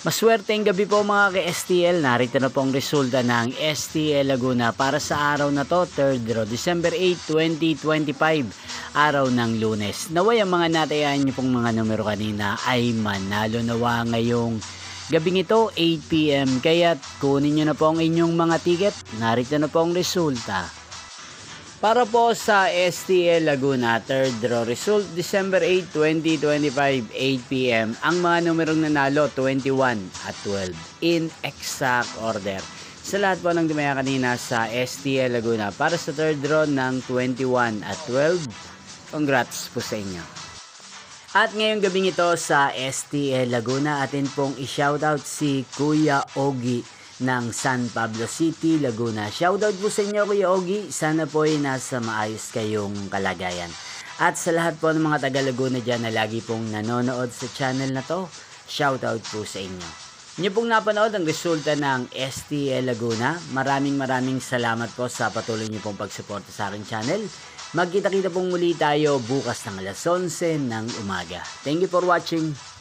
Maswerteng gabi po mga ka-STL. Narito na po ang resulta ng STL Laguna para sa araw na to, 3rd draw, December 8, 2025, araw ng Lunes. Naway ang mga natayan niyo pong mga numero kanina ay manalo nawa ngayong gabing ito, 8 PM. Kaya kunin niyo na po ang inyong mga ticket. Narito na po ang resulta. Para po sa STL Laguna, 3rd draw result, December 8, 2025, 8 PM. Ang mga numerong nanalo, 21 at 12 in exact order. Sa lahat po ng dumaya kanina sa STL Laguna para sa 3rd draw ng 21 at 12, congrats po sa inyo. At ngayong gabing ito sa STL Laguna, atin pong i-shoutout si Kuya Ogie ng San Pablo City, Laguna. Shoutout po sa inyo, Kuya Ogie. Sana po ay nasa maayos kayong kalagayan. At sa lahat po ng mga taga Laguna dyan na lagi pong nanonood sa channel na to, shoutout po sa inyo. Inyo pong napanood ang resulta ng STL Laguna. Maraming salamat po sa patuloy nyo pong pagsuporta sa aking channel. Magkita-kita pong muli tayo bukas ng alas 11 ng umaga. Thank you for watching.